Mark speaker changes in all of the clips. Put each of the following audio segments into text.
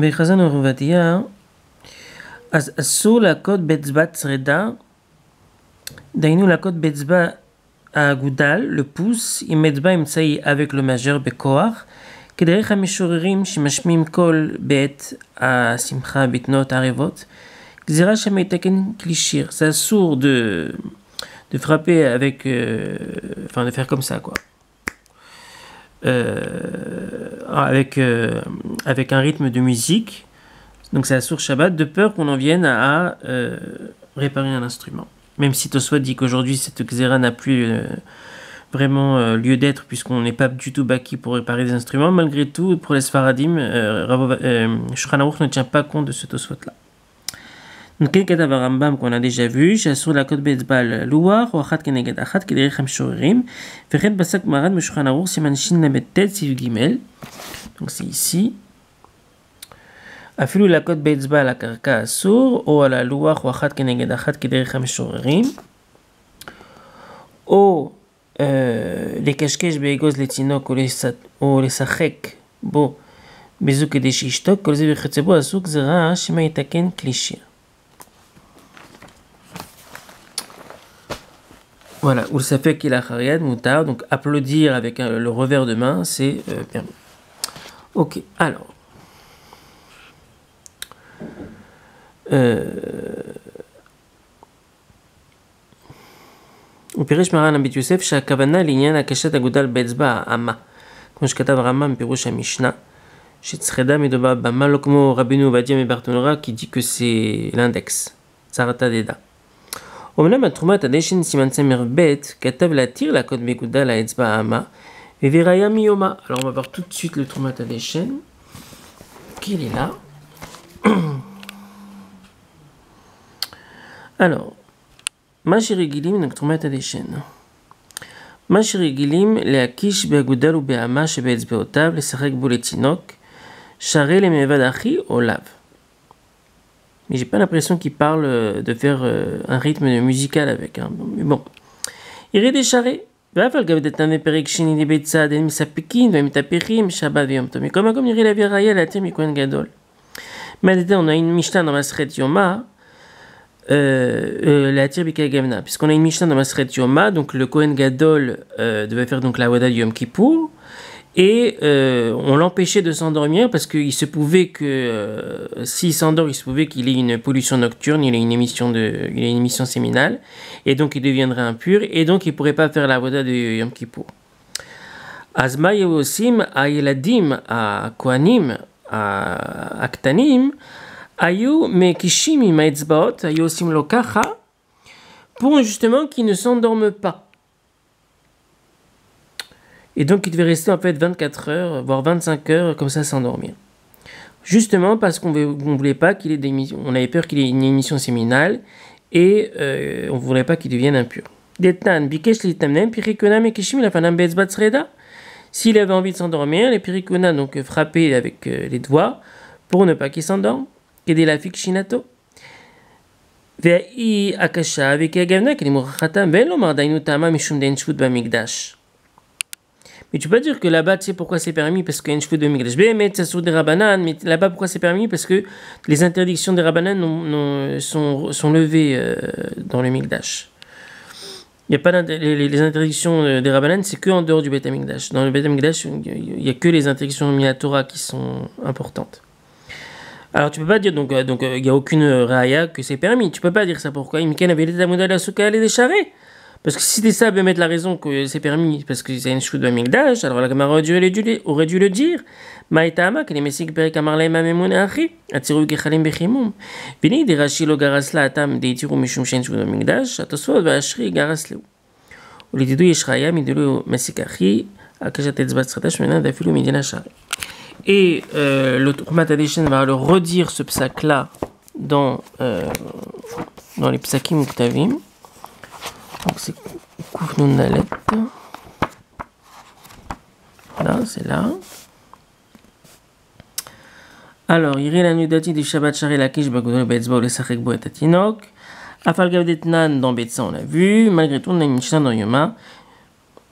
Speaker 1: בחזן עובדיה, אז אסור להכות באצבע צרידה, דהיינו להכות באצבע האגודל, le pouce, עם אצבע אמצעי avec le majeur בכוח, כדרך המשוררים שמשמיעים קול בעת השמחה בתנועות ערבות, גזירה שם יתקן כלי שיר. C'est assourd de frapper avec, enfin de faire comme ça quoi. Avec un rythme de musique, donc c'est assourd Shabbat, de peur qu'on en vienne à réparer un instrument. Même si Tosfot dit qu'aujourd'hui cette xéra n'a plus vraiment lieu d'être puisqu'on n'est pas du tout baki pour réparer des instruments, malgré tout pour les Sfaradim, Shulchan Aruch ne tient pas compte de ce Tosfot là. Donc quel katav Rambam qu'on a déjà vu, j'assure la côte betzbal louar ou achat keneged achat kederech hamshorerim, vechet basak marad Shulchan Aruch siman shin lamet tet siv gimel. Donc c'est ici. אפילו להכות באצבע על הקרקע אסור, או על הלוח או אחת כנגד אחת כדרך המשוררים, או לקשקש באגוז לתינוק או לשחק בו בזו כדי שישתוק, כל זה וכיוצא בו אסור גזירה שמא יתקן כלי שיר. Voilà, ou le safek qu'il a khariad moutar, donc applaudir avec le revers de main, c'est permis. Ok, alors. ופירש מרן הבית יוסף שהכוונה לעניין הקשת אגודל באצבע האמה, כמו שכתב הרמב"ם בפירוש המשנה, שצחדה מדובר באמה, לא כמו רבינו עובדיה מברטנורה qui dit que c'est l'index, צרתה דדה. אומנם התרומת הדשן סימן צמר ב' כתב להתיר להכות באגודל האצבע האמה, וראיה מיומה. Alors on va voir tout de suite le תרומת הדשן, qui est là. Alors, מה שרגילים תרומת הדשן. מה שרגילים להקיש באגודל ובאמה שבאצבעותיו, לשחק בו לתינוק, שהרי למעבד אחי או לאו. Mais j'ai pas l'impression qu'il parle de faire un rythme musical avec. Hein. Mais bon. ירד ישרה. ואף על גב דתן בפרק שני לבית צד, הם מספקים ומתהפכים שבת ויום טוב. מכל מקום נראה להביא ראיה להתיר מכהן גדול. מהדתן, on a une Mishnah dans Masechet Yoma, la Tirbika Gavna, puisqu'on a une Mishnah dans Masechet Yoma, donc le Kohen Gadol devait faire donc la Wada du Yom Kippour, et on l'empêchait de s'endormir parce qu'il se pouvait que s'il s'endort, il se pouvait qu'il ait une pollution nocturne, il a une émission séminale, et donc il deviendrait impur, et donc il pourrait pas faire la Wada du Yom Kippour. Azma Yehosim a Yeladim a Kohanim a Ktanim היו מקישים עם האצבעות, היו עושים לו ככה, pour justement qu'il ne s'endorme pas. Et donc il devait rester en fait 24 heures, voire 25 heures, comme ça s'endormir. Justement parce qu'on ne voulait pas qu'il ait des émissions, on avait peur qu'il ait une émission séminale, et on ne voulait pas qu'il devienne impur. Detnan, bikesh litamnem, pirikona mekishim la fanam betzbat sreda. S'il avait envie de s'endormir, les pirikona, donc frapper avec les doigts, pour ne pas qu'il s'endorme. כדי להפיק שינתו. והיא הקשה וכהגבנה כלימור חתם, ואין לומר דיינו טעמה משום דין שפוט במקדש. Mais tu peux pas dire que là-bas, tu sais pourquoi c'est permis parce qu'il y a une cheveux de Mikdash. Mais ça sur des Rabbanan, mais là-bas, pourquoi c'est permis parce que les interdictions des Rabbanan sont levées dans le Mikdash. Il y a pas les interdictions des Rabbanan, c'est que en dehors du Beth Amikdash. Dans le Beth Amikdash, il y a que les interdictions Minatora qui sont importantes. Alors tu peux pas dire donc il y a aucune raaya que c'est permis. Tu peux pas dire ça. Pourquoi? Parce que si c'était ça, ben mettre la raison que c'est permis parce que c'est une chute de Migdash, alors la Gemara aurait dû le dire. Maïtama que les messiques perek amarlei mamemoun achi atiru kechalim bechimum. Bini de Rashi lo garas la atam de itiru mishum shen chute de Migdash. Atosvot ve'ashri garas leu. Ulididu yesh raaya midulu messik achi akashat etzbat sratash mena dafilu midina shari. Et le Trumat Hadeshen va le redire ce psak-là dans les psakim ou ktavim. Donc c'est Koufnoun Nalet. Là, c'est là. Alors, Yiri la nudati du Shabbat Shari Lakish Bagodol Betzba ou le Sachek Bo et Tatinok. Afal Gavdetnan dans Betsa, on l'a vu. Malgré tout, on a une Mishnah dans Yoma.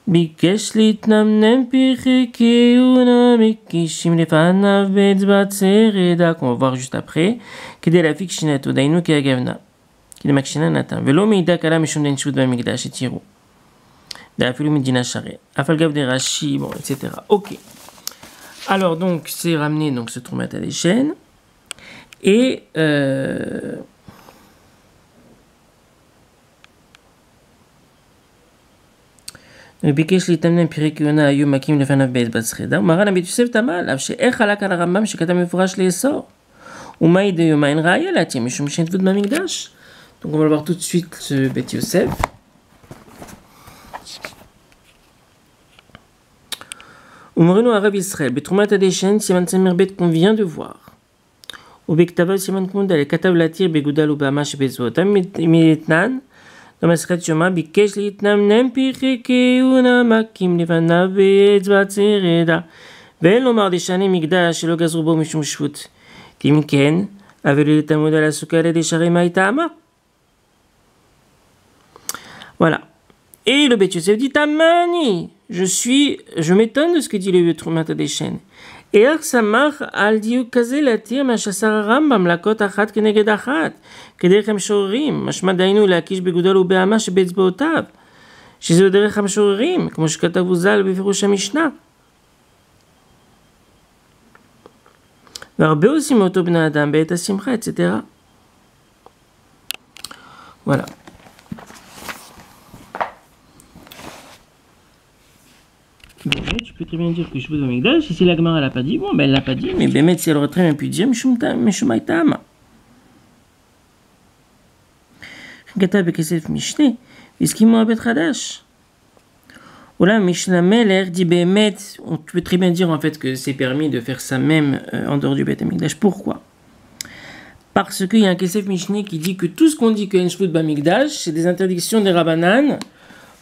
Speaker 1: ביקש להתנמנם פרחי כהונה מקישים לפניו באצבעת שרדה, qu'on va voir juste après, כדי להפיק שינתו, דיינו כהגבנה, כדי מקשינה נתן, ולא מעידה קלה משום דין שבות במקדש, תראו. ואפילו מדינה שרה, אף על גב דרש"י, bon, etc. Ok. Alors donc, c'est ramené donc, ce Troumat Hadeshen, et ביקש להתאמן פרק יונה היו מקים לפניו באצבעת שרדה, ומרן הבית יוסף תמה עליו שאיך חלק על הרמב"ם שכתב מפורש לאסור, ומאי דיומא אין ראיה להתיר משום שאין טבות במקדש. Donc on va le voir tout de suite ce בית יוסף. ומרנו הרב ישראל בתרומת הדשן סימן צמר ב' qu'on vient de voir, ובכתביו סימן קמודל כתב להתיר בגודל ובאמה שבאצבעותם מאתנן במסכת יומא ביקש להתנמנם פרחי כהונה מקים לפניו באצבעת שרדה, ואין לומר דשני מקדש שלא גזרו בו משום שבות, כי אם כן אבל לתלמוד על הסוכה על ידי שערי מאי טעמה. Voilà. Et le Beth Yosef dit Tamani, je m'étonne de ce que dit le Troumat Hadeshen. Et Arsamach al diu kaze latir mashasar Rambam lakot achat keneged achat, כדרך המשוררים, משמע דהיינו להקיש בגודל ובאמה שבאצבעותיו, שזהו דרך המשוררים, כמו שכתב ז"ל בפירוש המשנה. והרבה עושים מאותו בני אדם בעת השמחה, etc. Voilà. Bémet, tu peux très bien dire que je vous donne Mikdash, et si la Gemara l'a pas dit, bon ben elle l'a pas dit, mais Bémet si elle aurait très bien pu dire Mishum Haïtama. כתב בכסף משנה, הסכימו הבית חדש. Voilà, Mishnah Meler dit Bémet, tu peux très bien dire en fait que c'est permis de faire ça même en dehors du Beth Amikdash. Pourquoi? Parce qu'il y a un Kesef Mishneh qui dit que tout ce qu'on dit que Enshvut Bamikdash, c'est des interdictions des Rabbanan,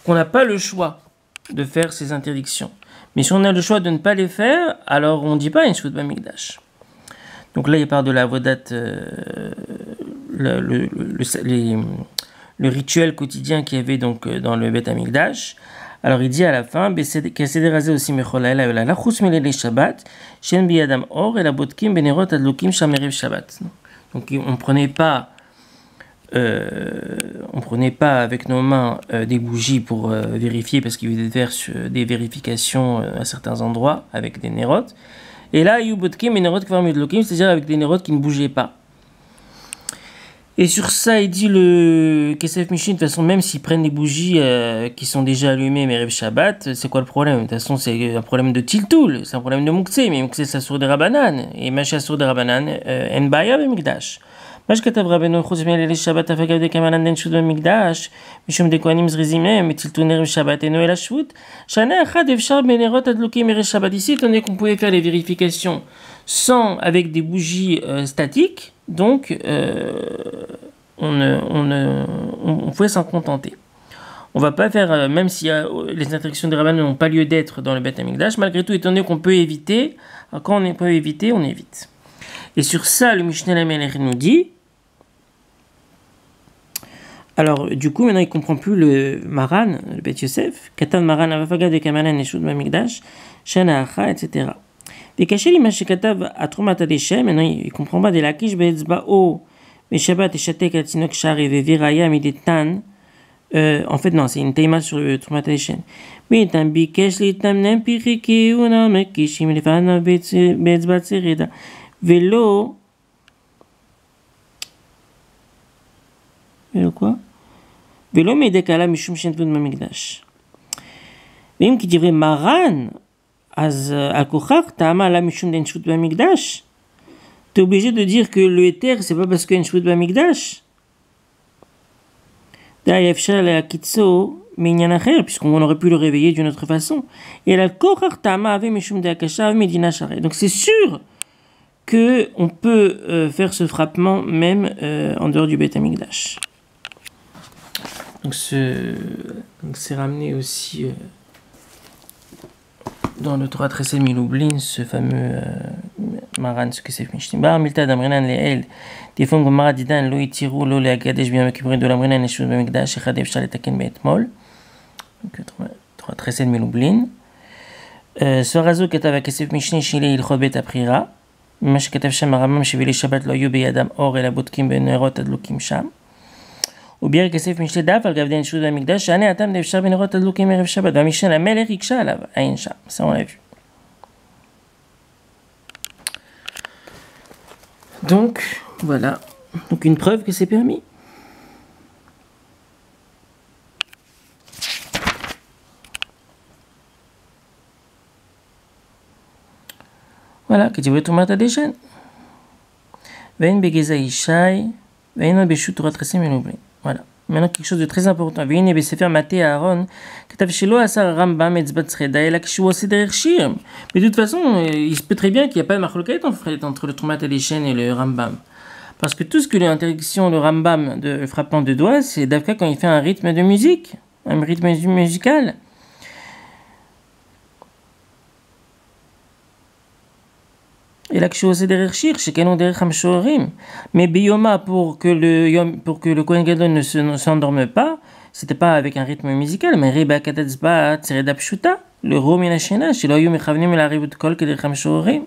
Speaker 1: qu'on n'a pas le choix de faire ces interdictions. Mais si on a le choix de ne pas les faire, alors on ne dit pas Enshvut Bamikdash. Donc là, il parle de la Avodat, le rituel quotidien qu'il y avait donc dans le Beth Amikdash. Alors il dit à la fin, Keseder Razé aussi Mecholaela Ela Lachus Melele Shabbat, Shen Biyadam Or et la Botkim Benerot Adlokim Shamerev Shabbat. Donc on prenait pas avec nos mains des bougies pour vérifier, parce qu'il y avait des vérifications à certains endroits avec des nérotes. Et là, il y a Botkim Benerot Kvar Medlokim, c'est-à-dire avec des nérotes qui ne bougeaient pas. Et sur ça, il dit le Kesef Mishin, de toute façon, même s'ils prennent des bougies qui sont déjà allumées, mais Rev Shabbat, c'est quoi le problème? De toute façon, c'est un problème de Tiltoul, c'est un problème de Moukse, mais Moukse, c'est sur des Rabbanan. Et Macha sur des Rabbanan, En Baya Bemikdash. Mash Katav Rabbeinu, Chos Melele Shabbat, Afagav de Kamalan Den Shud Bemikdash, Mishum de Kohanim Zrizimem, et Tiltoul Rev Shabbat et Noël Ashvut, Shana Achad Evshar Benerot Adlokim Rev Shabbat. Ici, étant donné qu'on pouvait faire les vérifications sans, avec des bougies statiques, donc, on pouvait s'en contenter. On va pas faire, même si les interdictions des Rabbanan n'ont pas lieu d'être dans le Beth Amikdash, malgré tout, étant donné qu'on peut éviter, quand on peut éviter, on évite. Et sur ça, le Mishneh Lamelech nous dit, alors, du coup, maintenant, il comprend plus le Maran, le Beth Yosef, Katan Maran Avafaga de Kamalan Neshut Bamikdash, Shana Acha, etc. Et caché l'image Katav à Troumat Hadeshen, maintenant, il comprend pas des lakish be'etzba'o, Shabbat et Shatek Atinok Shari Viraya Midetan. En fait, non, c'est une teima sur le Troumat Hadeshen. Mais un bikesh litamnem piriki una mekishim lefana be'etzbat sereda. Vélo quoi? Vélo medekala mishum shentvud mamikdash. Même qui dirait Maran, az al-kochach ta'ama la mishum denshvut mamikdash. T'es obligé de dire que le éther, c'est pas parce qu'il y a une shvut b'amikdash. D'ailleurs, la kitso, mais il y en a rien, puisqu'on aurait pu le réveiller d'une autre façon. Et la kochar tama avait mishum de akasha medina share. Donc c'est sûr que on peut faire ce frappement même en dehors du Beth Amikdash. Donc c'est ramené aussi dans le Torah Tresed Miloublin, ce fameux Maran, ce que c'est Mishtim. Bar Milta d'Amrinan Leel, des fois que Maradidan, lo itiru, lo le Agadesh, bien récupéré de l'Amrinan, et Shud Bamikdash, et Chadev Shal et Taken Beetmol. Donc Tresed Melublin. Sorazo כתב הכסף משני שלי הלכות בית הפרירה. מה שכתב שם הרמב"ם שבילי שבת לא היו בידם אור אלא בודקים בנרות הדלוקים שם. וביאר כסף משלי דף על גב דין שרות במקדש שענה התם דאפשר בנרות הדלוקים ערב שבת והמשנה למלך יקשה עליו. אין שם, ça on l'a vu. Donc, voilà. Donc une preuve que c'est permis. Voilà, que tu veux tout mettre à des chaînes. Vein begeza ishai, vein beshut Torah Tresed Melublin. Voilà. Maintenant, quelque chose de très important. Vein besefer Maté Aaron, ketav shelo asar Rambam etzbat tzreda, ela kishu ose derech shir. Mais de toute façon, il se peut très bien qu'il n'y a pas de marloquette entre le Trumat Hadeshen et le Rambam. Parce que tout ce que l'interdiction, le Rambam de frappant de doigts, c'est d'Avka quand il fait un rythme de musique, un rythme musical. Et là, c'est derrière Shir, chez Kenon derrière Hamshorim. Mais Biyoma, pour que le Kohen Gadol ne s'endorme pas, c'était pas avec un rythme musical, mais Reba Katatzba, Tsereda Pshuta, le Romina Shena, chez l'Oyum et Chavnim et la Ribut Kol, que derrière Hamshorim.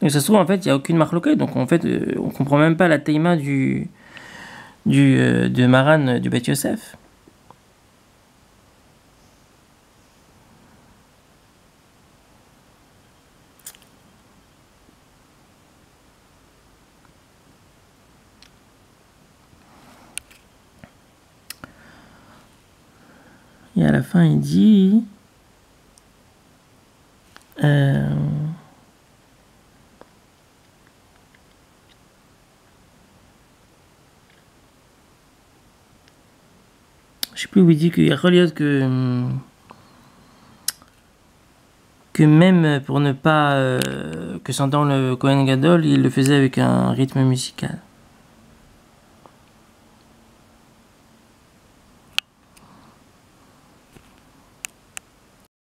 Speaker 1: Donc ça se trouve, en fait, il n'y a aucune marloquette. Donc en fait, on comprend même pas la teima de Maran du Beth Yosef. Et à la fin, il dit... je sais plus où il dit qu'il y a relié que même pour ne pas que s'entend le Kohen Gadol, il le faisait avec un rythme musical.